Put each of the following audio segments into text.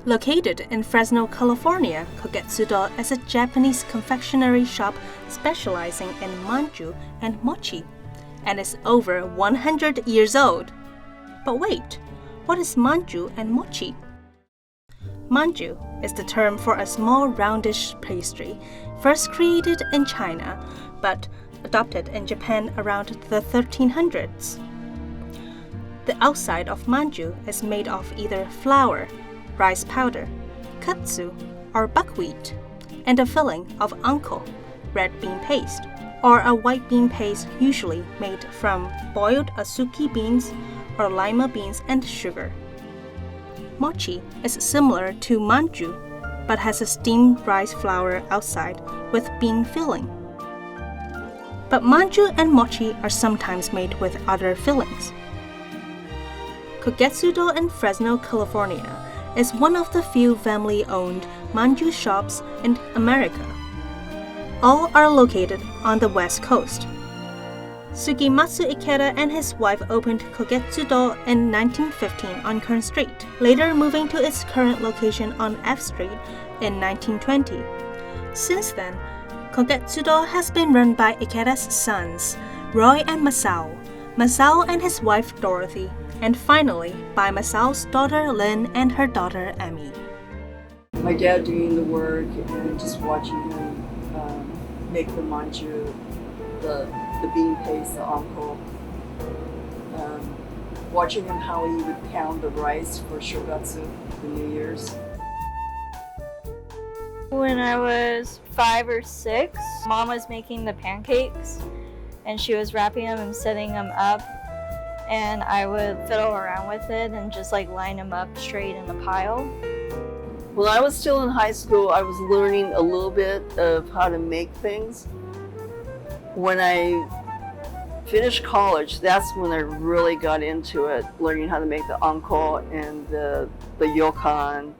Located in Fresno, California, Kogetsu-Do is a Japanese confectionery shop specializing in manju and mochi, and is over 100 years old. But wait, what is manju and mochi? Manju is the term for a small roundish pastry, first created in China, but adopted in Japan around the 1300s. The outside of manju is made of either flour, rice powder, katsu, or buckwheat, and a filling of anko, red bean paste, or a white bean paste usually made from boiled azuki beans or lima beans and sugar. Mochi is similar to manju, but has a steamed rice flour outside with bean filling. But manju and mochi are sometimes made with other fillings. Kogetsu-Do in Fresno, California is one of the few family-owned manju shops in America. All are located on the West Coast. Sugimatsu Ikeda and his wife opened Kogetsu-Do in 1915 on Kern Street, later moving to its current location on F Street in 1920. Since then, Kogetsu-Do has been run by Ikeda's sons, Roy and Masao, Masao and his wife Dorothy, and finally by Masao's daughter Lynn and her daughter Emmy. My dad doing the work and just watching him make the manju, the bean paste, the anko. Watching him how he would pound the rice for shogatsu, the New Year's. When I was 5 or 6, Mom was making the pancakes and she was wrapping them and setting them up, and I would fiddle around with it and just like line them up straight in the pile. When I was still in high school, I was learning a little bit of how to make things. When I finished college, that's when I really got into it, learning how to make the anko and the ryokan.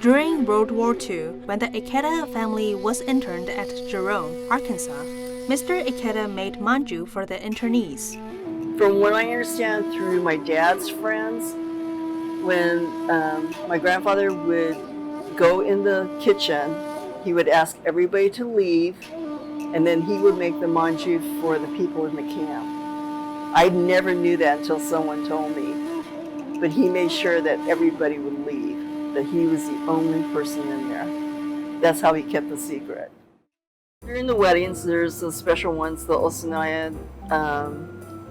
During World War II, when the Ikeda family was interned at Jerome, Arkansas, Mr. Ikeda made manju for the internees. From what I understand through my dad's friends, when my grandfather would go in the kitchen, he would ask everybody to leave, and then he would make the manju for the people in the camp. I never knew that until someone told me, but he made sure that everybody would leave, that he was the only person in there. That's how he kept the secret. During the weddings, there's the special ones, the osanaya.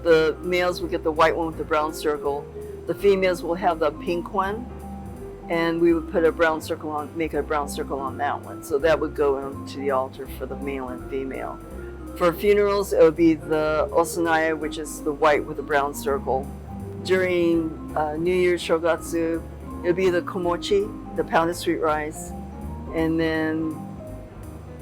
The males would get the white one with the brown circle. The females will have the pink one, and we would put a brown circle on, make a brown circle on that one. So that would go into the altar for the male and female. For funerals, it would be the osanaya, which is the white with the brown circle. During New Year's shogatsu, it would be the komochi, the pounded sweet rice, and then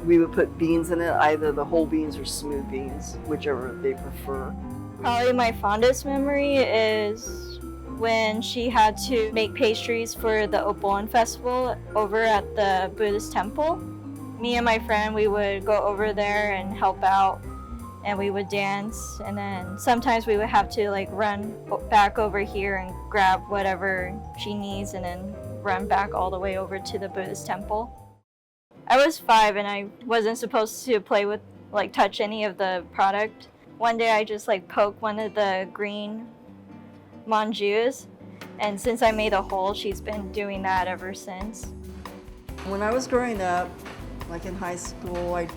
we would put beans in it, either the whole beans or smooth beans, whichever they prefer. Probably my fondest memory is when she had to make pastries for the Obon festival over at the Buddhist temple. Me and my friend, we would go over there and help out, and we would dance, and then sometimes we would have to like run back over here and grab whatever she needs and then run back all the way over to the Buddhist temple. I was 5 and I wasn't supposed to play with, like, touch any of the product. One day I just like poked one of the green manjus, and since I made a hole, she's been doing that ever since. When I was growing up, like in high school, I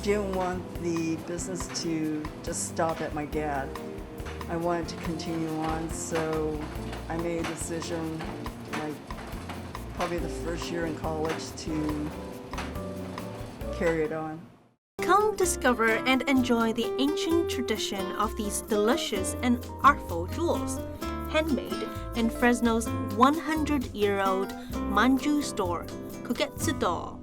didn't want the business to just stop at my dad. I wanted to continue on, so I made a decision, like probably the first year in college, to carry it on. Come discover and enjoy the ancient tradition of these delicious and artful jewels, handmade in Fresno's 100-year-old manju store, Kogetsu-Do.